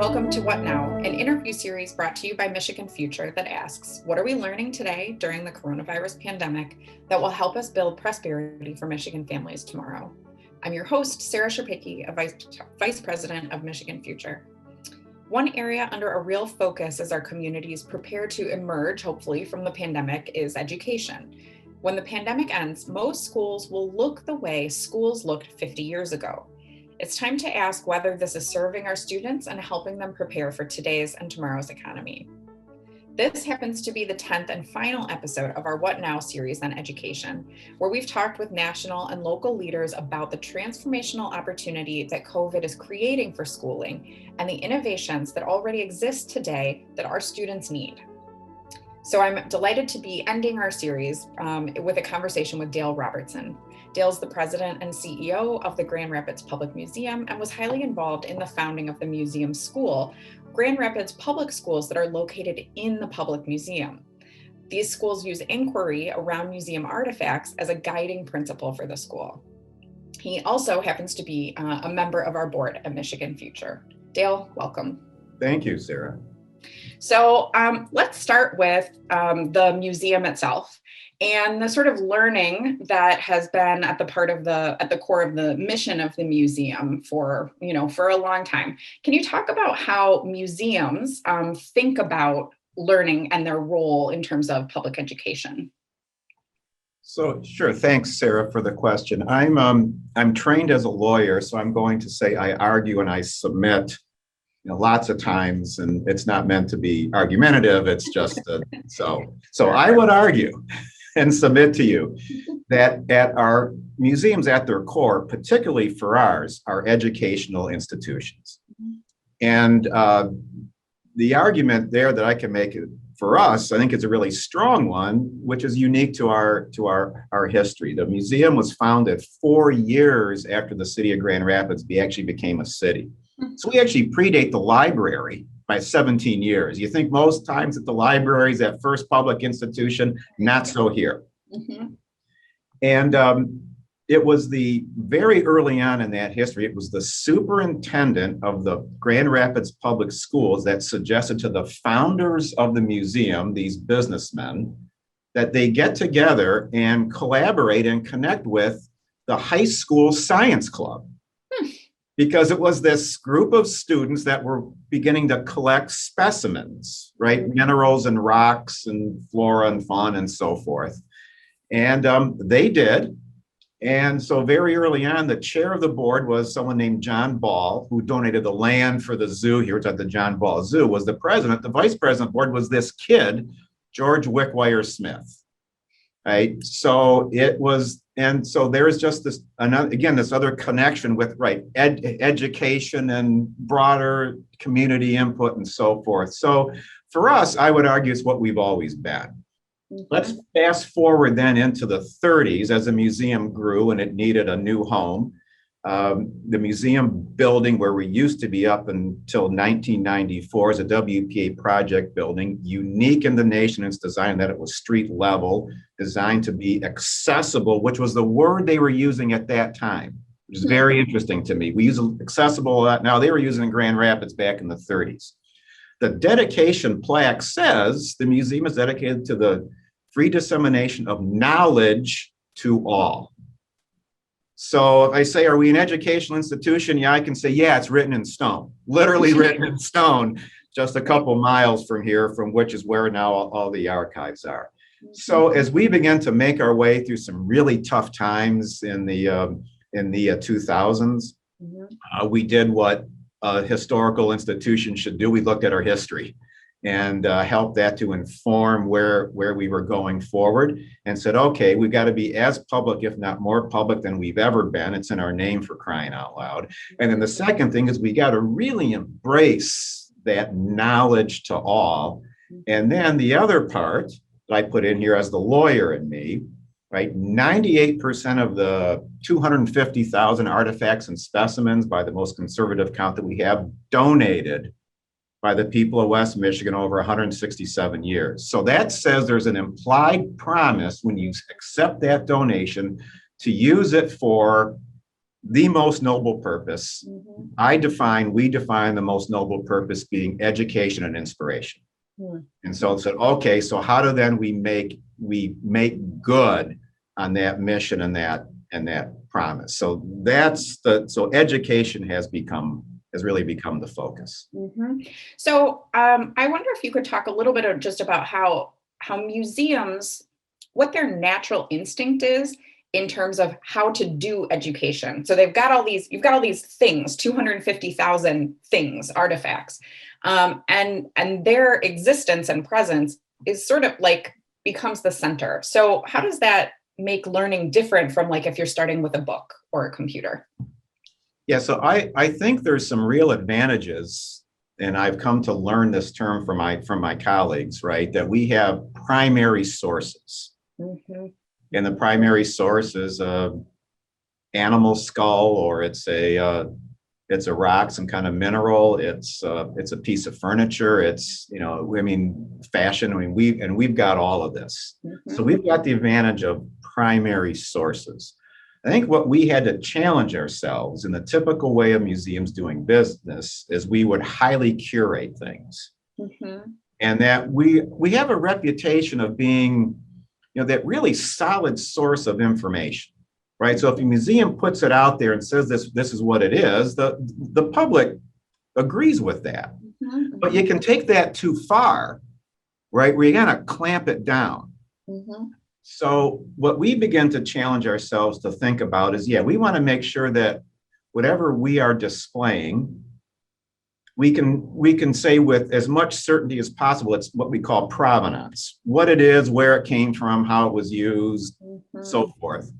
welcome to What Now, an interview series brought to you by Michigan Future that asks, what are we learning today during the coronavirus pandemic that will help us build prosperity for Michigan families tomorrow? I'm your host, Sarah Sherpicki, a Vice President of Michigan Future. One area under a real focus as our communities prepare to emerge, hopefully, from the pandemic is education. When the pandemic ends, most schools will look the way schools looked 50 years ago. It's time to ask whether this is serving our students and helping them prepare for today's and tomorrow's economy. This happens to be the 10th and final episode of our What Now series on education, where we've talked with national and local leaders about the transformational opportunity that COVID is creating for schooling and the innovations that already exist today that our students need. So I'm delighted to be ending our series with a conversation with Dale Robertson. Dale's the president and CEO of the Grand Rapids Public Museum and was highly involved in the founding of the museum school, Grand Rapids Public Schools, that are located in the public museum. These schools use inquiry around museum artifacts as a guiding principle for the school. He also happens to be a member of our board at Michigan Future. Dale, welcome. Thank you, Sarah. So let's start with the museum itself and the sort of learning that has been at the core of the mission of the museum for a long time. Can you talk about how museums think about learning and their role in terms of public education? So sure, thanks, Sarah, for the question. I'm trained as a lawyer, so I'm going to say I argue and I submit lots of times, and it's not meant to be argumentative. It's just so I would argue and submit to you that at our museums, at their core, particularly for ours, are educational institutions. And the argument there that I can make for us, I think, is a really strong one, which is unique to our history. The museum was founded 4 years after the city of Grand Rapids actually became a city. So we actually predate the library by 17 years. You think most times that the library is that first public institution, not so here. Mm-hmm. And it was the very early on in that history, it was the superintendent of the Grand Rapids Public Schools that suggested to the founders of the museum, these businessmen, that they get together and collaborate and connect with the high school science club. Because it was this group of students that were beginning to collect specimens, right? Minerals and rocks and flora and fauna and so forth. And they did. And so very early on, the chair of the board was someone named John Ball, who donated the land for the zoo here at the John Ball Zoo, was the president. The vice president of the board was this kid, George Wickwire Smith, right? So it was, and so there's just this, this other connection with, right, education and broader community input and so forth. So for us, I would argue it's what we've always been. Mm-hmm. Let's fast forward then into the 30s as the museum grew and it needed a new home. The museum building where we used to be up until 1994 is a WPA project building, unique in the nation in its design that it was street level, designed to be accessible, which was the word they were using at that time, which is very interesting to me. We use accessible a lot now. They were using in Grand Rapids back in the 30s. The dedication plaque says the museum is dedicated to the free dissemination of knowledge to all. So if I say, are we an educational institution? Yeah, I can say, yeah, it's written in stone, literally written in stone, just a couple miles from here, from which is where now all the archives are. So as we began to make our way through some really tough times in the 2000s, we did what a historical institution should do. We looked at our history and helped that to inform where we were going forward, and said, okay, we've got to be as public, if not more public than we've ever been. It's in our name, for crying out loud. And then the second thing is we got to really embrace that knowledge to all. And then the other part that I put in here as the lawyer in me, right, 98% of the 250,000 artifacts and specimens, by the most conservative count that we have, donated by the people of West Michigan over 167 years. So that says there's an implied promise when you accept that donation to use it for the most noble purpose. We define the most noble purpose being education and inspiration. And so it said, okay, so how do then we make good on that mission and that promise? So so education has really become the focus. So I wonder if you could talk a little bit just about how museums, what their natural instinct is in terms of how to do education. So you've got all these things, 250,000 things, artifacts, and their existence and presence is sort of like becomes the center. So how does that make learning different from like if you're starting with a book or a computer? Yeah, so I think there's some real advantages, and I've come to learn this term from my colleagues, right? That we have primary sources. And the primary source is a animal skull, or it's a rock, some kind of mineral. It's a piece of furniture. It's, fashion. We've got all of this. So we've got the advantage of primary sources. I think what we had to challenge ourselves in the typical way of museums doing business is we would highly curate things. And that we have a reputation of being, that really solid source of information, right? So if a museum puts it out there and says this is what it is, the public agrees with that. But you can take that too far, right? Where you gotta clamp it down. So what we begin to challenge ourselves to think about is, we want to make sure that whatever we are displaying, we can say with as much certainty as possible, it's what we call provenance, what it is, where it came from, how it was used, so forth.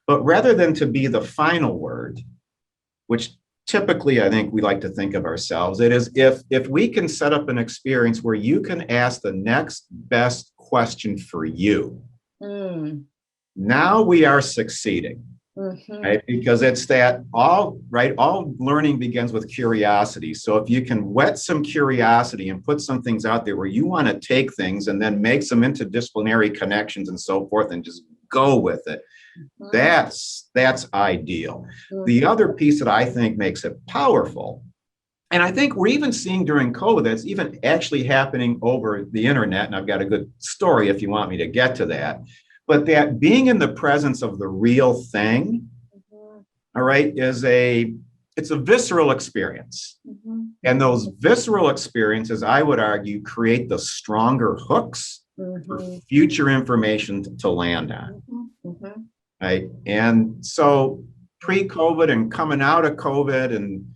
But rather than to be the final word, which typically I think we like to think of ourselves, it is if we can set up an experience where you can ask the next best question for you, now we are succeeding. Right? Because it's that all learning begins with curiosity. So if you can whet some curiosity and put some things out there where you want to take things and then make some interdisciplinary connections and so forth and just go with it, that's ideal. The other piece that I think makes it powerful, and I think we're even seeing during COVID, that's even actually happening over the internet, and I've got a good story if you want me to get to that. But that being in the presence of the real thing, all right, it's a visceral experience. And those visceral experiences, I would argue, create the stronger hooks for future information to land on. Right. And so pre-COVID and coming out of COVID, and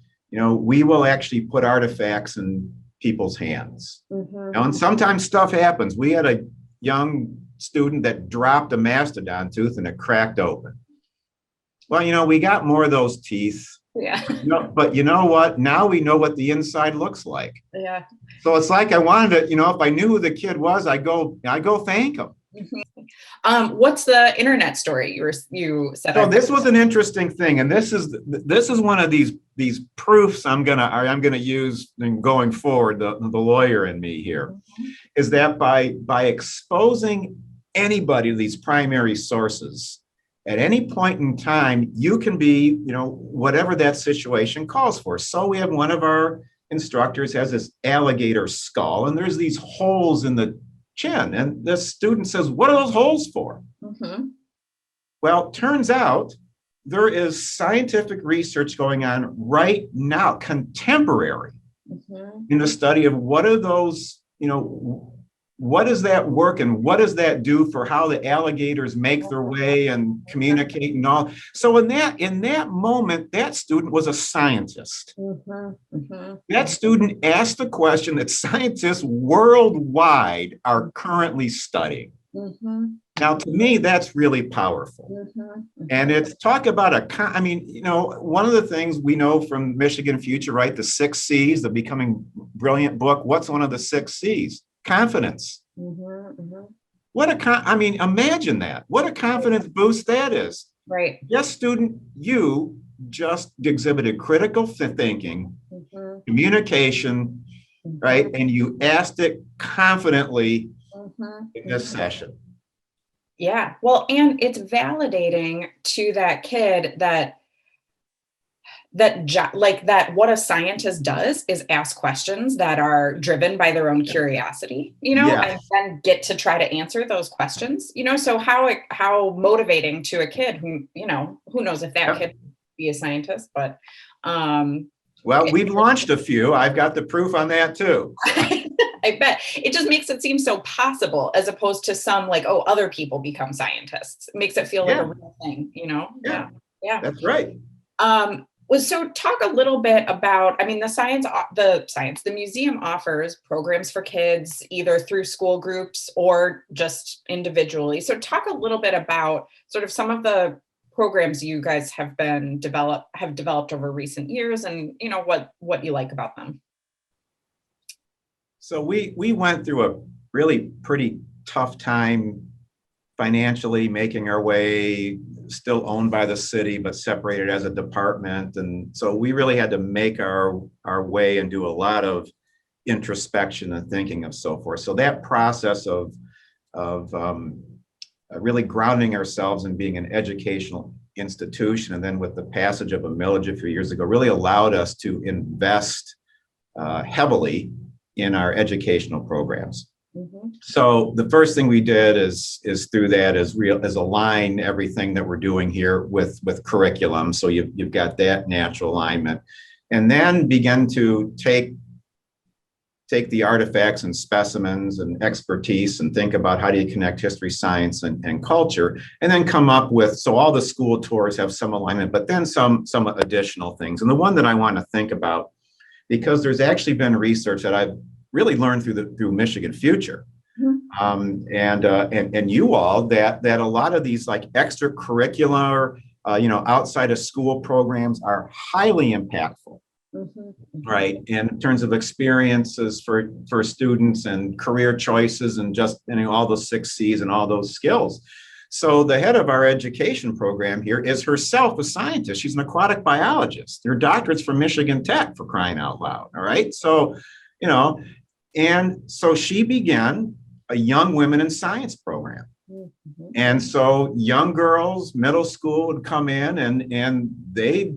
we will actually put artifacts in people's hands. And sometimes stuff happens. We had a young student that dropped a mastodon tooth and it cracked open. Well, we got more of those teeth. Yeah. But you know what? Now we know what the inside looks like. Yeah. So it's like I wanted to, if I knew who the kid was, I go thank him. What's the internet story you said? So this was an interesting thing, and this is one of these proofs I'm gonna use in going forward. The lawyer in me here is that by exposing anybody to these primary sources at any point in time, you can be whatever that situation calls for. So we have one of our instructors has this alligator skull, and there's these holes in the chin, and the student says, "What are those holes for?" Well, turns out there is scientific research going on right now, contemporary, in the study of what are those, what does that work and what does that do for how the alligators make their way and communicate and all. So in that moment, that student was a scientist. That student asked the question that scientists worldwide are currently studying. Now, to me, that's really powerful. And it's talk about one of the things we know from Michigan Future, right? The 6 C's, the Becoming Brilliant book. What's one of the 6 C's? Confidence. Imagine that. What a confidence boost that is. Right. Yes, student, you just exhibited critical thinking, communication, right? And you asked it confidently in this session. Yeah. Well, and it's validating to that kid that that what a scientist does is ask questions that are driven by their own curiosity, and Yes. then get to try to answer those questions, so how motivating to a kid who, who knows if that Yep. kid can be a scientist, but Well, we've launched a few. I've got the proof on that too. So. I bet it just makes it seem so possible, as opposed to some like, oh, other people become scientists. It makes it feel like a real thing, Yeah, Yeah. that's right. So talk a little bit about, I mean, the museum offers programs for kids either through school groups or just individually. So talk a little bit about sort of some of the programs you guys have developed over recent years, and what you like about them. So we went through a really pretty tough time financially, making our way, still owned by the city, but separated as a department. And so we really had to make our way and do a lot of introspection and thinking of so forth. So that process of really grounding ourselves in being an educational institution, and then with the passage of a millage a few years ago, really allowed us to invest heavily in our educational programs. Mm-hmm. So the first thing we did is through that is align everything that we're doing here with curriculum. So you've got that natural alignment, and then begin to take the artifacts and specimens and expertise and think about how do you connect history, science, and culture, and then come up with, so all the school tours have some alignment, but then some additional things. And the one that I want to think about, because there's actually been research that I've really learned through Michigan Future, and you all, that a lot of these like extracurricular, outside of school programs are highly impactful, right? And in terms of experiences for students and career choices and just all those 6 C's and all those skills. So the head of our education program here is herself a scientist. She's an aquatic biologist. Her doctorate's from Michigan Tech, for crying out loud. All right. So, and so she began a young women in science program. Mm-hmm. And so young girls, middle school would come in and they'd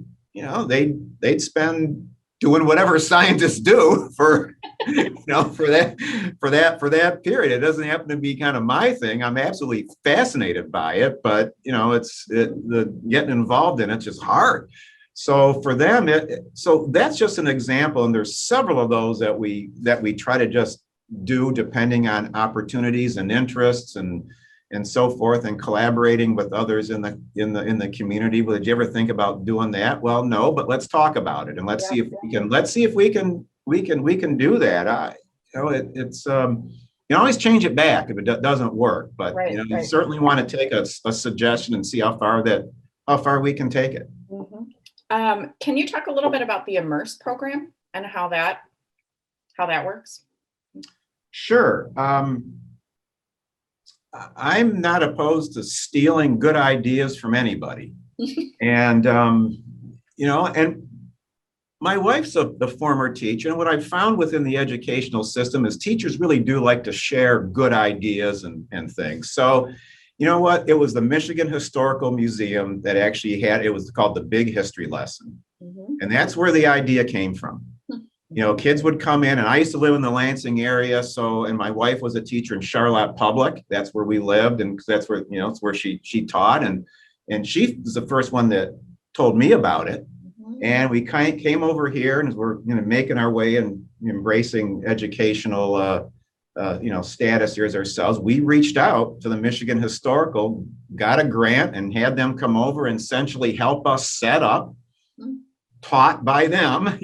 spend doing whatever scientists do for that period. It doesn't happen to be kind of my thing. I'm absolutely fascinated by it, but the getting involved in it's just hard. So for them, so that's just an example, and there's several of those that we try to just do depending on opportunities and interests and so forth, and collaborating with others in the community. Well, did you ever think about doing that? Well, no, but let's talk about it, and let's see if we can do that. It's you always change it back if it doesn't work, but you certainly want to take a suggestion and see how far we can take it. Mm-hmm. Can you talk a little bit about the Immerse program and how that works? Sure. I'm not opposed to stealing good ideas from anybody. And, and my wife's the former teacher. And what I've found within the educational system is teachers really do like to share good ideas and things. So, you know what? It was the Michigan Historical Museum that actually it was called the Big History Lesson. Mm-hmm. And that's where the idea came from. Kids would come in, and I used to live in the Lansing area. So, and my wife was a teacher in Charlotte Public. That's where we lived. And that's where, it's where she taught. And she was the first one that told me about it. Mm-hmm. And we kind of came over here, and as we're making our way and embracing educational, status here as ourselves, we reached out to the Michigan Historical, got a grant, and had them come over and essentially help us set up. Mm-hmm. Taught by them,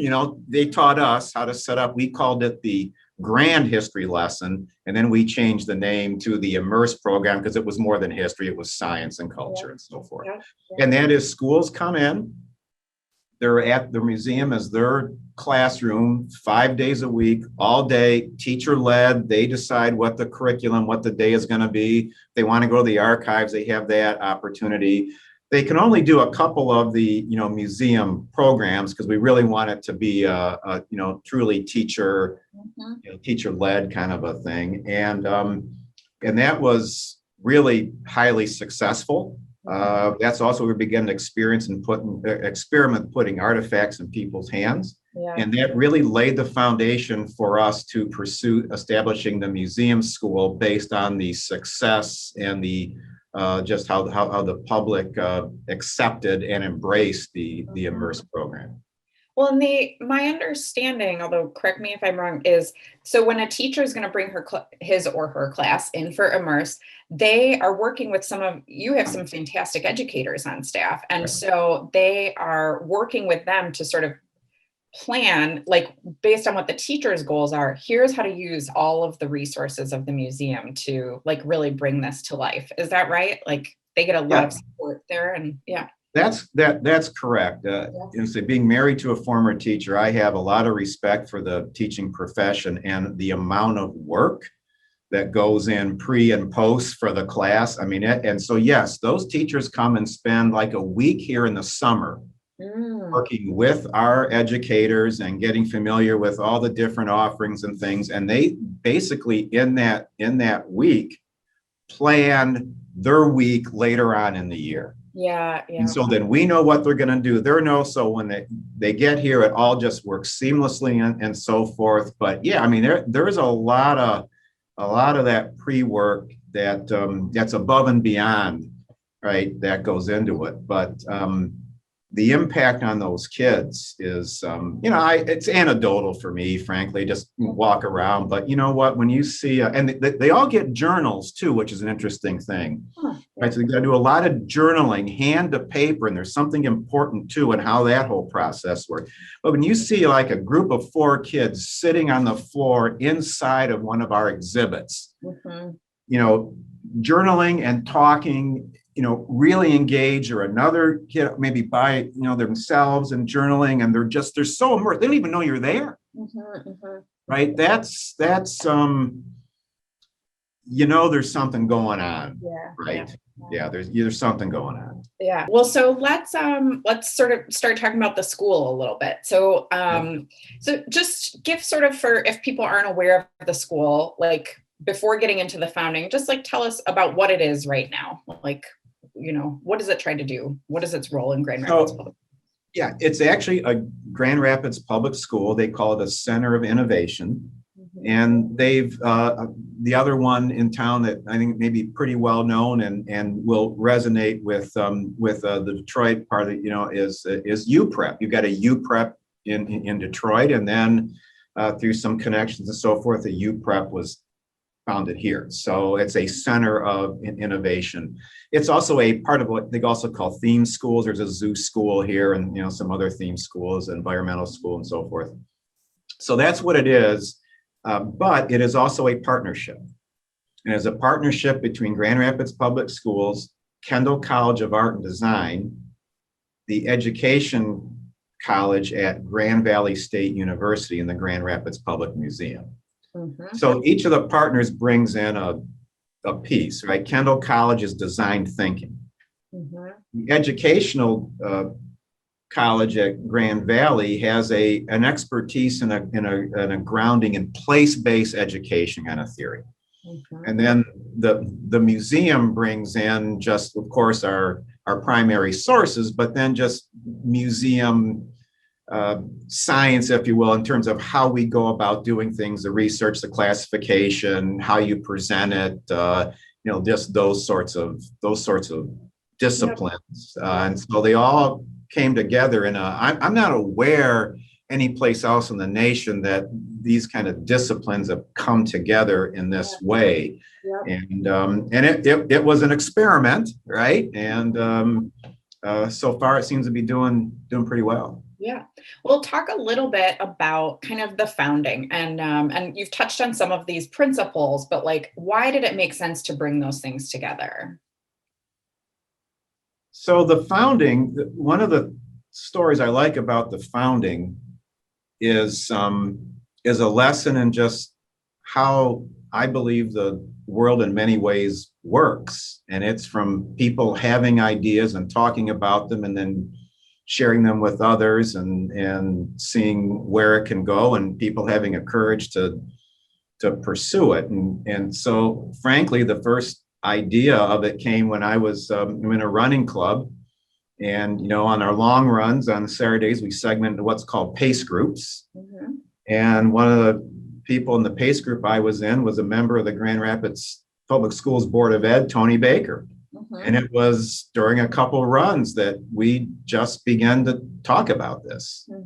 they taught us how to set up. We called it the Grand History Lesson, and then we changed the name to the Immerse program because it was more than history; it was science and culture and so forth. Yeah. And that is, schools come in, they're at the museum as their classroom 5 days a week, all day, teacher led. They decide what the curriculum, what the day is going to be. If they want to go to the archives, they have that opportunity. They can only do a couple of the, museum programs because we really want it to be a truly teacher, teacher-led kind of a thing. And that was really highly successful. That's also where we begin to experiment putting artifacts in people's hands. Yeah. And that really laid the foundation for us to pursue establishing the museum school based on the success and the just how the public accepted and embraced the Immerse program. Well, and my understanding, although correct me if I'm wrong, is so when a teacher is going to bring his or her class in for Immerse, they are working with you have some fantastic educators on staff. And so they are working with them to sort of plan, like based on what the teacher's goals are, here's how to use all of the resources of the museum to like really bring this to life. Is that right? Like they get a lot of support there, and yeah. That's correct. So being married to a former teacher, I have a lot of respect for the teaching profession and the amount of work that goes in pre and post for the class. I mean, and so yes, those teachers come and spend like a week here in the summer working with our educators and getting familiar with all the different offerings and things. And they basically in that week plan their week later on in the year. Yeah. And so then we know what they're going to do. They're no, so when they get here, it all just works seamlessly and so forth. But yeah, I mean, there is a lot of that pre-work that's above and beyond, right, that goes into it. But the impact on those kids is, it's anecdotal for me, frankly, just walk around. But you know what, when you see, and they all get journals too, which is an interesting thing. Right, so they got to do a lot of journaling, hand to paper, and there's something important too in how that whole process works. But when you see like a group of 4 kids sitting on the floor inside of one of our exhibits, journaling and talking, really engage, or another kid maybe by, themselves and journaling, and they're so immersed, they don't even know you're there. Right? That's there's something going on. Yeah. Right. Yeah, there's something going on. Yeah. Well, so let's sort of start talking about the school a little bit. So so just give sort of, for if people aren't aware of the school, like before getting into the founding, just like tell us about what it is right now. Like, what does it try to do? What is its role in Grand Rapids Public? Yeah, it's actually a Grand Rapids Public School. They call it a Center of Innovation. And they've the other one in town that I think may be pretty well known and will resonate with the Detroit part of it, is UPrep. You've got a UPrep in Detroit, and then through some connections and so forth, the UPrep was founded here. So it's a center of innovation. It's also a part of what they also call theme schools. There's a zoo school here, and some other theme schools, environmental school, and so forth. So that's what it is. But it is also a partnership. And it's a partnership between Grand Rapids Public Schools, Kendall College of Art and Design, the Education College at Grand Valley State University, and the Grand Rapids Public Museum. So each of the partners brings in a piece, right? Kendall College is design thinking. The educational college at Grand Valley has an expertise in a grounding in place-based education kind of theory. And then the museum brings in just, of course, our primary sources, but then just museum science, if you will, in terms of how we go about doing things, the research, the classification, how you present it, just those sorts of disciplines. And so they all came together I'm not aware any place else in the nation that these kind of disciplines have come together in this way. And it was an experiment, right? And so far it seems to be doing pretty well. Yeah. Well, talk a little bit about kind of the founding, and you've touched on some of these principles, but like, why did it make sense to bring those things together? So the founding, one of the stories I like about the founding is a lesson in just how I believe the world in many ways works. And it's from people having ideas and talking about them and then sharing them with others and seeing where it can go, and people having a courage to pursue it. And so frankly, the first idea of it came when I was in a running club. And, on our long runs on Saturdays, we segment into what's called pace groups. Mm-hmm. And one of the people in the pace group I was in was a member of the Grand Rapids Public Schools Board of Ed, Tony Baker. Mm-hmm. And it was during a couple runs that we just began to talk about this. Mm-hmm.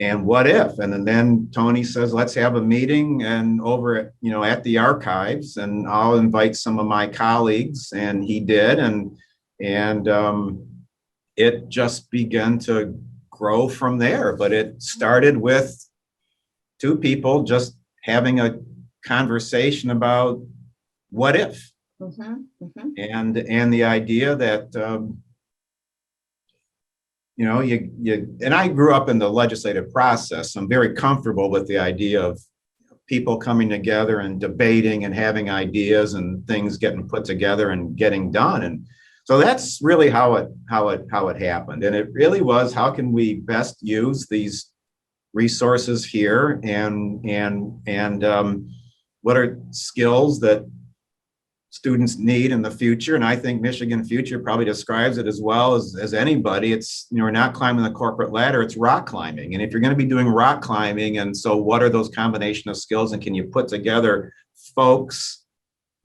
And what if? And then Tony says, let's have a meeting and over at the archives, and I'll invite some of my colleagues. And he did. And it just began to grow from there. But it started with two people just having a conversation about what if. Mm-hmm. Mm-hmm. And the idea that and I grew up in the legislative process. So I'm very comfortable with the idea of people coming together and debating and having ideas and things getting put together and getting done. And so that's really how it happened. And it really was, how can we best use these resources here, and what are skills that students need in the future? And I think Michigan Future probably describes it as well as anybody. It's, we're not climbing the corporate ladder, it's rock climbing. And if you're going to be doing rock climbing, and so what are those combination of skills, and can you put together folks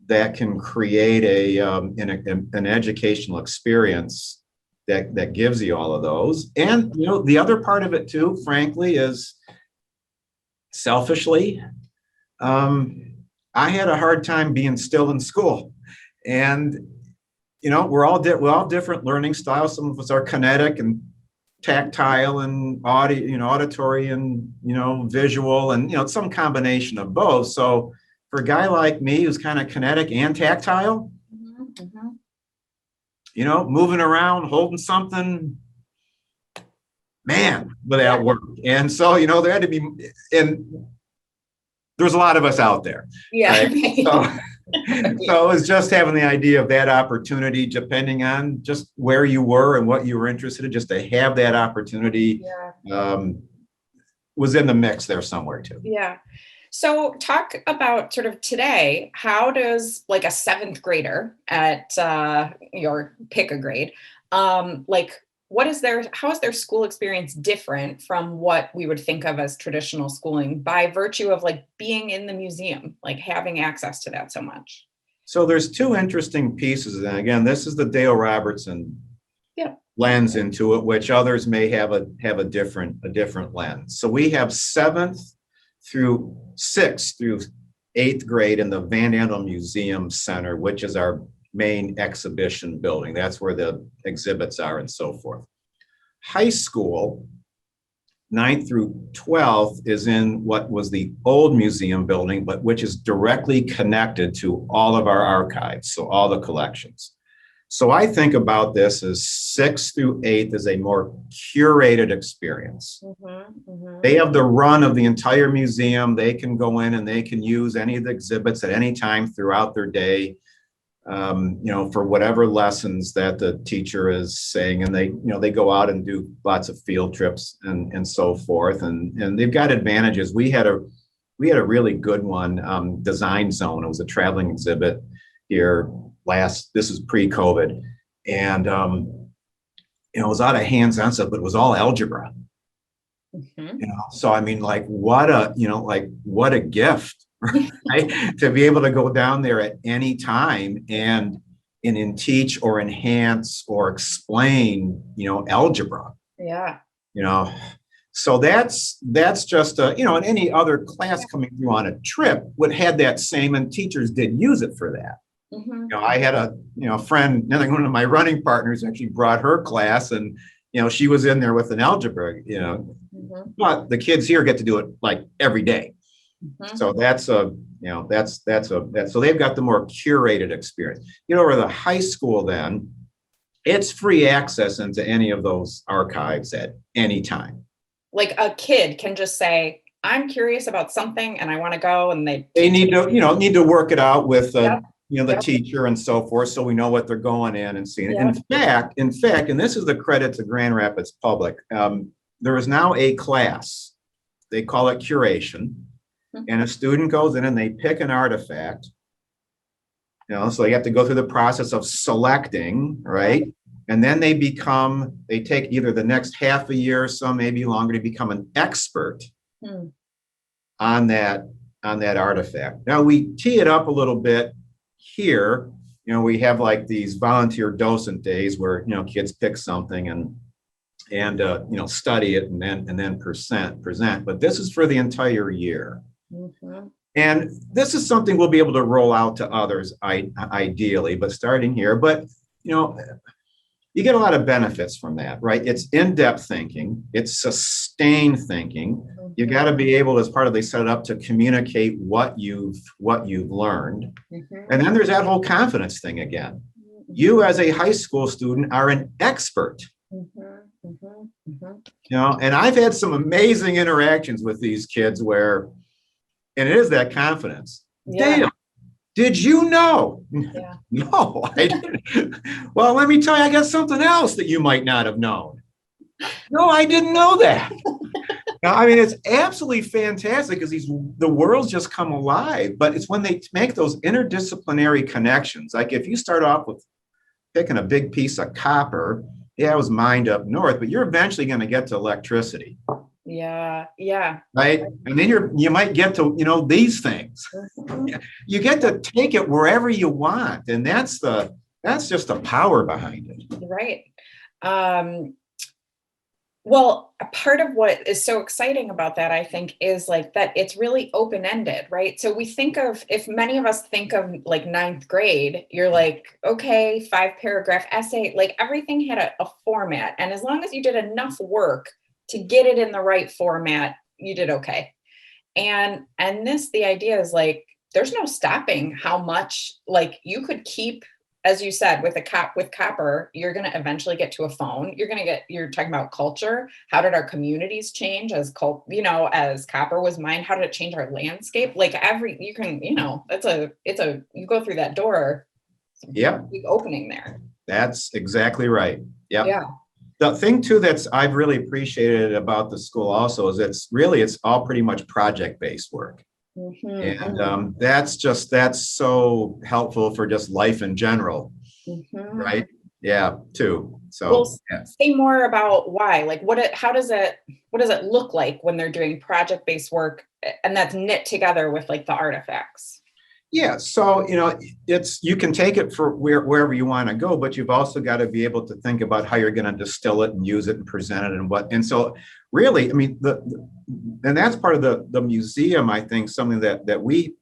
that can create an educational experience that gives you all of those? And the other part of it too, frankly, is selfishly, I had a hard time being still in school. And we're all different learning styles. Some of us are kinetic and tactile and auditory and visual, and some combination of both. So for a guy like me who's kind of kinetic and tactile, mm-hmm. Moving around, holding something, man, would that work? And so, there had to be, and there's a lot of us out there. Yeah. Right? So it was just having the idea of that opportunity, depending on just where you were and what you were interested in, just to have that opportunity was in the mix there somewhere too. Yeah. So talk about sort of today, how does like a 7th grader at your pick a grade, how is their school experience different from what we would think of as traditional schooling by virtue of like being in the museum, like having access to that so much? So there's two interesting pieces. And again, this is the Dale Robertson lens into it, which others may have a different lens. So we have 6th through 8th grade in the Van Andel Museum Center, which is our main exhibition building. That's where the exhibits are and so forth. High school, 9th through 12th, is in what was the old museum building, but which is directly connected to all of our archives, so all the collections. So I think about this as 6th through 8th is a more curated experience. Mm-hmm, mm-hmm. They have the run of the entire museum. They can go in and they can use any of the exhibits at any time throughout their day, for whatever lessons that the teacher is saying. And they go out and do lots of field trips and so forth. And they've got advantages. We had a really good one, Design Zone. It was a traveling exhibit here this is pre-COVID, and it was out of hands-on stuff, but it was all algebra. Mm-hmm. So I mean, what a gift, right? To be able to go down there at any time and teach or enhance or explain, algebra. Yeah. So that's just in any other class coming through on a trip would have that same, and teachers did use it for that. Mm-hmm. I had a friend, one of my running partners actually brought her class, and she was in there with an algebra, mm-hmm. But the kids here get to do it like every day. Mm-hmm. So so they've got the more curated experience. Over the high school, then it's free access into any of those archives at any time. Like a kid can just say, I'm curious about something and I want to go, and they need to work it out with the teacher and so forth, so we know what they're going in and seeing. Yep. In fact, and this is the credit to Grand Rapids Public, there is now a class, they call it curation, mm-hmm. and a student goes in and they pick an artifact, So you have to go through the process of selecting, right? And then they take either the next half a year or so, maybe longer, to become an expert on that artifact. Now we tee it up a little bit here. We have like these volunteer docent days where kids pick something and study it and then present. But this is for the entire year. And this is something we'll be able to roll out to others, ideally, but starting here. But you get a lot of benefits from that, right? It's in-depth thinking, it's sustained thinking. You got to be able, as part of, they set it up to communicate what you've learned. And then there's that whole confidence thing again. You, as a high school student, are an expert. And I've had some amazing interactions with these kids where, and it is that confidence. Dale, did you know? No, I didn't. Well, let me tell you, I got something else that you might not have known. No, I didn't know that. Now, I mean, it's absolutely fantastic because the worlds just come alive, but it's when they make those interdisciplinary connections. Like if you start off with picking a big piece of copper, it was mined up north, but you're eventually going to get to electricity. Yeah. Right. And then you might get to, these things. You get to take it wherever you want. And that's just the power behind it. Right. Well, a part of what is so exciting about that, I think, is like that it's really open-ended, right? So if many of us think of like ninth grade, you're like, okay, 5-paragraph essay, like everything had a format. And as long as you did enough work to get it in the right format, you did okay. And the idea is like, there's no stopping how much, like, you could keep, as you said, with copper, you're going to eventually get to a phone. You're talking about culture. How did our communities change as copper was mined? How did it change our landscape? Like you go through that door. Yep. Big opening there. That's exactly right. Yep. Yeah. The thing too I've really appreciated about the school also is it's all pretty much project-based work. And that's so helpful for just life in general, right? Yeah, too. So say more about why. Like, how does it look like when they're doing project-based work, and that's knit together with like the artifacts? Yeah, so you can take it for wherever you want to go, but you've also got to be able to think about how you're going to distill it and use it and present it and so really, I mean, and that's part of the museum, I think, something that we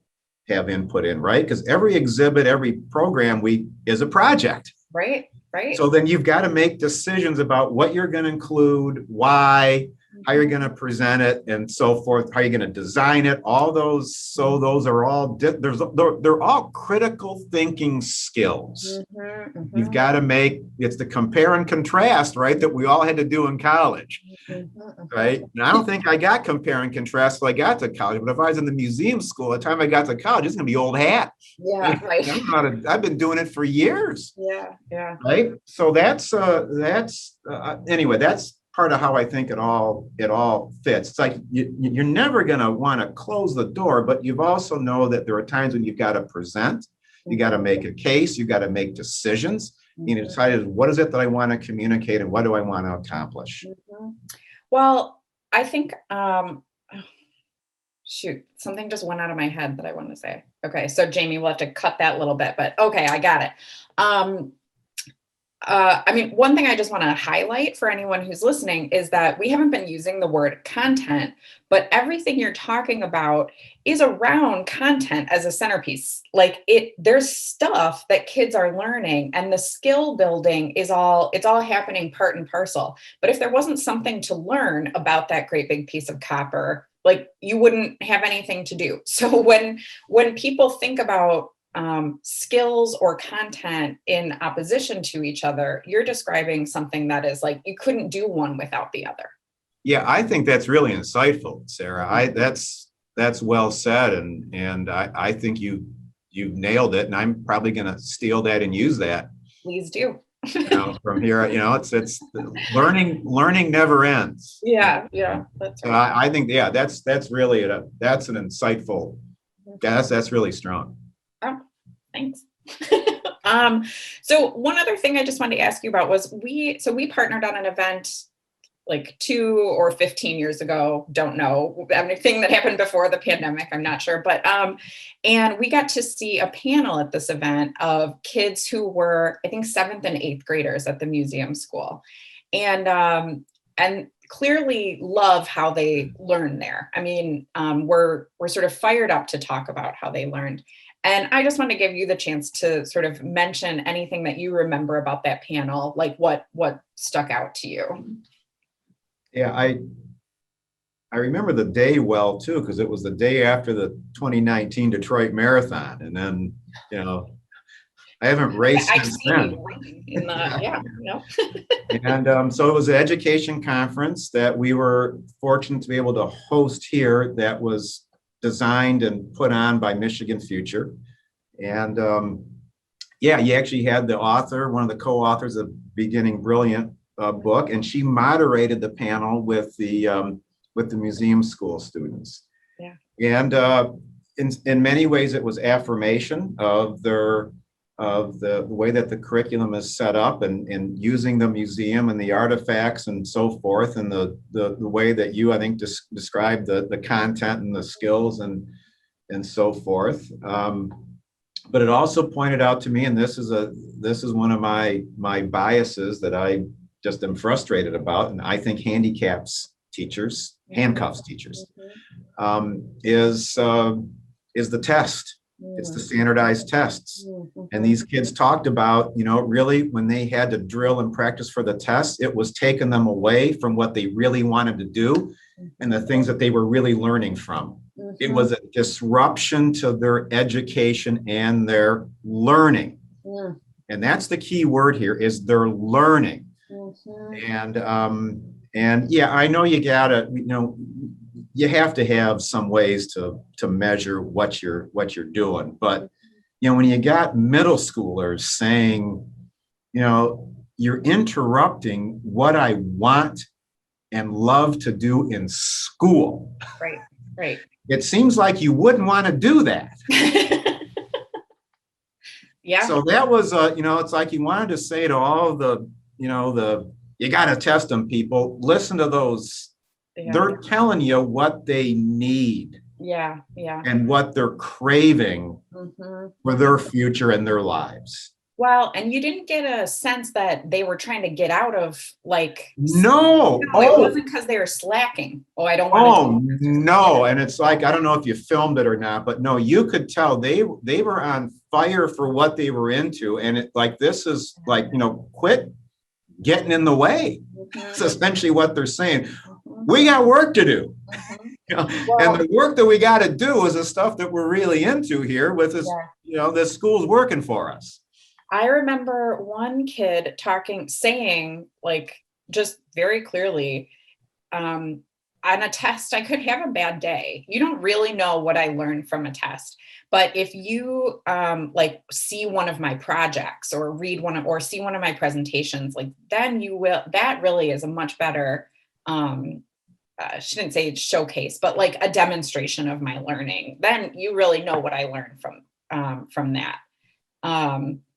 have input in, right? Because every exhibit, every program is a project. Right. So then you've got to make decisions about what you're going to include, why, how you're going to present it, and so forth, how you're going to design it, all those. So those are all, they're all critical thinking skills. You've got to it's the compare and contrast, right, that we all had to do in college, right? And I don't think I got compare and contrast till I got to college, but if I was in the museum school, by the time I got to college, it's going to be old hat. Yeah, right. I've been doing it for years. Yeah. Right. So anyway, that's part of how I think it all fits. It's like you're never going to want to close the door, but you've also know that there are times when you've got to present, you got to make a case, you got to make decisions. You decide what is it that I want to communicate and what do I want to accomplish. Well, I think something just went out of my head that I wanted to say. Okay, so Jamie, we'll have to cut that little bit, but okay, I got it. I mean, one thing I just want to highlight for anyone who's listening is that we haven't been using the word content, but everything you're talking about is around content as a centerpiece. Like there's stuff that kids are learning, and the skill building it's all happening part and parcel. But if there wasn't something to learn about that great big piece of copper, like you wouldn't have anything to do. So when people think about skills or content in opposition to each other, you're describing something that is like you couldn't do one without the other. Yeah, I think that's really insightful, Sarah. That's well said, and I think you've nailed it, and I'm probably going to steal that and use that. Please do. From here, it's learning never ends. Yeah, that's right. I think that's really that's an insightful. That's really strong. Oh, thanks. So one other thing I just wanted to ask you about was we partnered on an event like 2 or 15 years ago, don't know anything that happened before the pandemic, I'm not sure, but and we got to see a panel at this event of kids who were, I think, 7th and 8th graders at the museum school, and clearly love how they learn there. I mean, we're sort of fired up to talk about how they learned. And I just want to give you the chance to sort of mention anything that you remember about that panel, like what stuck out to you. Yeah, I remember the day well too, because it was the day after the 2019 Detroit Marathon. And then, I haven't raced I've since seen then. you running in the, yeah. And so it was an education conference that we were fortunate to be able to host here that was designed and put on by Michigan Future. And yeah, you actually had the author, one of the co-authors of Beginning Brilliant book, and she moderated the panel with the museum school students. Yeah. And in many ways, it was affirmation of the way that the curriculum is set up, and using the museum and the artifacts and so forth, and the way that you, I think, described the content and the skills and so forth. But it also pointed out to me, and this is one of my biases that I just am frustrated about, and I think handcuffs teachers, is the test. It's the standardized tests. And these kids talked about, really when they had to drill and practice for the test, it was taking them away from what they really wanted to do and the things that they were really learning from. It was a disruption to their education and their learning. And that's the key word here, is their learning. And yeah, I know you gotta, you have to have some ways to measure what you're doing. But, when you got middle schoolers saying, you're interrupting what I want and love to do in school. Right. It seems like you wouldn't want to do that. Yeah. So that was, it's like you wanted to say to all the, you got to test them, people. Listen to those. Yeah. They're telling you what they need. Yeah. And what they're craving for their future and their lives. Well, and you didn't get a sense that they were trying to get out of No, it wasn't because they were slacking. I don't want to. No. And it's like, I don't know if you filmed it or not, but no, you could tell they were on fire for what they were into. And it this is quit getting in the way. That's essentially what they're saying. We got work to do. And the work that we got to do is the stuff that we're really into here with this, this school's working for us. I remember one kid saying just very clearly, on a test, I could have a bad day. You don't really know what I learned from a test. But if you see one of my projects or see one of my presentations, then you will, that really is a much better, she didn't say showcase, but a demonstration of my learning. Then you really know what I learned from that.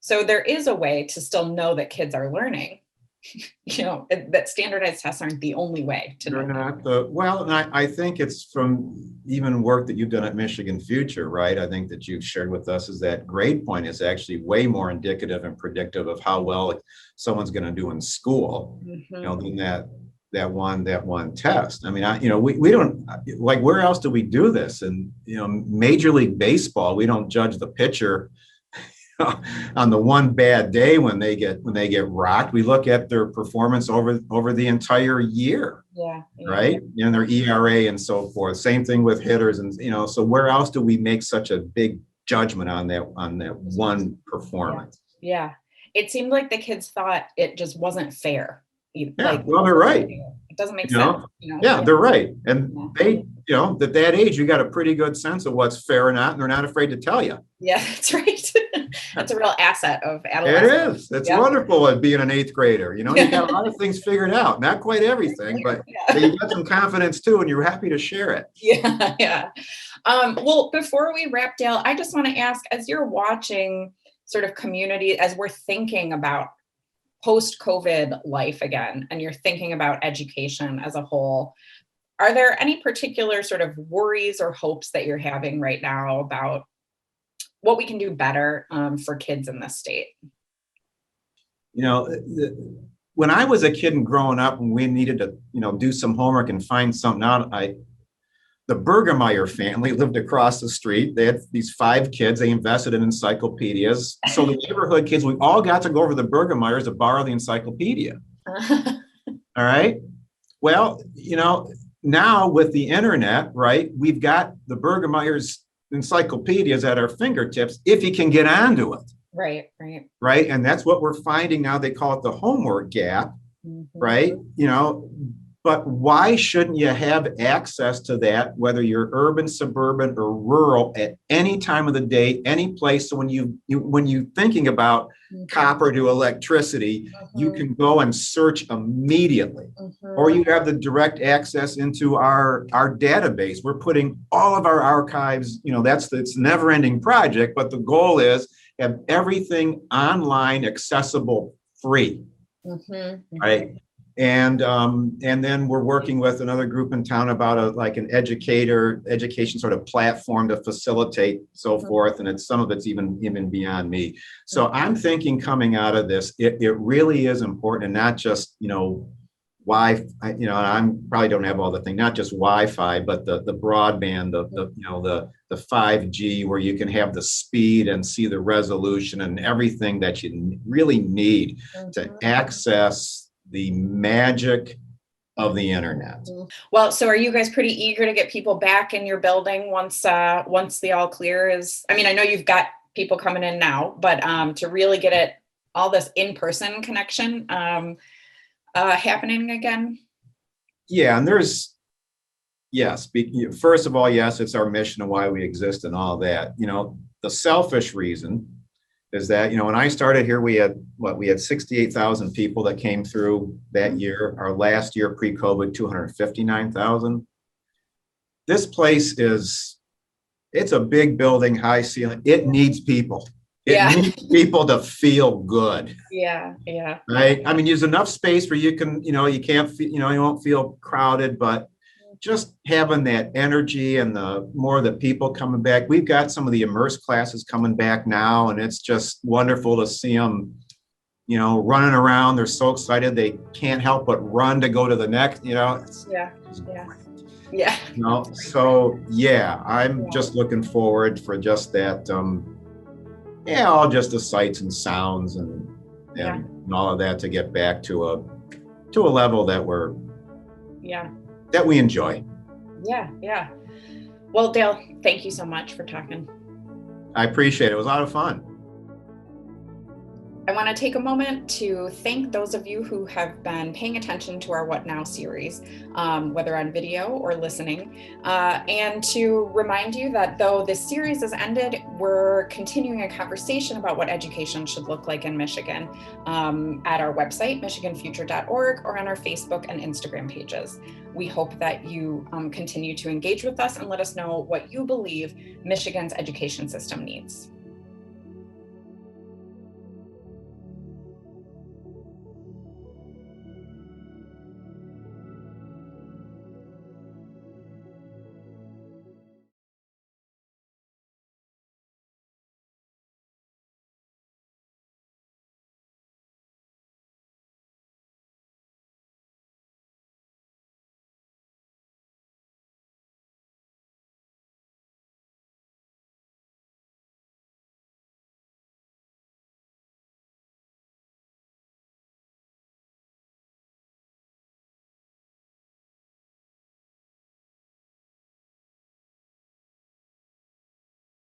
So there is a way to still know that kids are learning. That standardized tests aren't the only way to know. They're not and I think it's from even work that you've done at Michigan Future, right? I think that you've shared with us is that grade point is actually way more indicative and predictive of how well someone's going to do in school, than that one test. I mean, we don't, where else do we do this? And, Major League Baseball, we don't judge the pitcher on the one bad day when they get rocked. We look at their performance over the entire year. Yeah. Right. And their ERA and so forth. Same thing with hitters. And, so where else do we make such a big judgment on that one performance? Yeah. It seemed like the kids thought it just wasn't fair. Yeah, they're right. It doesn't make sense. Yeah, they're right. And they, at that age, you got a pretty good sense of what's fair or not, and they're not afraid to tell you. Yeah, that's right. That's a real asset of adolescence. It is. It's wonderful at being an 8th grader. You got a lot of things figured out. Not quite everything, but you got some confidence too, and you're happy to share it. Yeah. Well, before we wrap, Dale, I just want to ask, as you're watching sort of community as we're thinking about post-COVID life again, and you're thinking about education as a whole? Are there any particular sort of worries or hopes that you're having right now about what we can do better for kids in this state? You know, when I was a kid and growing up, and we needed to, do some homework and find something out, the Bergemeyer family lived across the street. They had these 5 kids. They invested in encyclopedias. So the neighborhood kids, we all got to go over to the Bergemeyers to borrow the encyclopedia. All right. Well, now with the internet, right, we've got the Bergemeyers encyclopedias at our fingertips if you can get onto it. Right. Right. And that's what we're finding now. They call it the homework gap. Right. But why shouldn't you have access to that, whether you're urban, suburban, or rural, at any time of the day, any place? So when you're thinking about copper to electricity, you can go and search immediately, or you have the direct access into our database. We're putting all of our archives. It's a never-ending project, but the goal is have everything online, accessible, free, right? And then we're working with another group in town about an education sort of platform to facilitate so forth. And some of it's even beyond me. So I'm thinking coming out of this, it really is important, and not just, Wi-Fi, and I probably don't have all the things, not just Wi-Fi, but the broadband, the 5G, where you can have the speed and see the resolution and everything that you really need to access the magic of the internet. Well, so are you guys pretty eager to get people back in your building once the all clear is? I mean, I know you've got people coming in now, but to really get all this in-person connection happening again? Yeah, and first of all, yes, it's our mission and why we exist and all that. The selfish reason is that, when I started here, we had 68,000 people that came through that year. Our last year pre-COVID, 259,000. This place it's a big building, high ceiling. It needs people. It needs people to feel good. Yeah. Right. I mean, there's enough space where you can, you can't, you won't feel crowded, but just having that energy and the more the people coming back. We've got some of the Immerse classes coming back now, and it's just wonderful to see them, running around. They're so excited. They can't help but run to go to the next, It's Yeah. So I'm just looking forward for just that, all just the sights and sounds and all of that to get back to a level that that we enjoy. Yeah. Well, Dale, thank you so much for talking. I appreciate it. It was a lot of fun. I want to take a moment to thank those of you who have been paying attention to our What Now series, whether on video or listening, and to remind you that though this series has ended, we're continuing a conversation about what education should look like in Michigan at our website, michiganfuture.org, or on our Facebook and Instagram pages. We hope that you continue to engage with us and let us know what you believe Michigan's education system needs.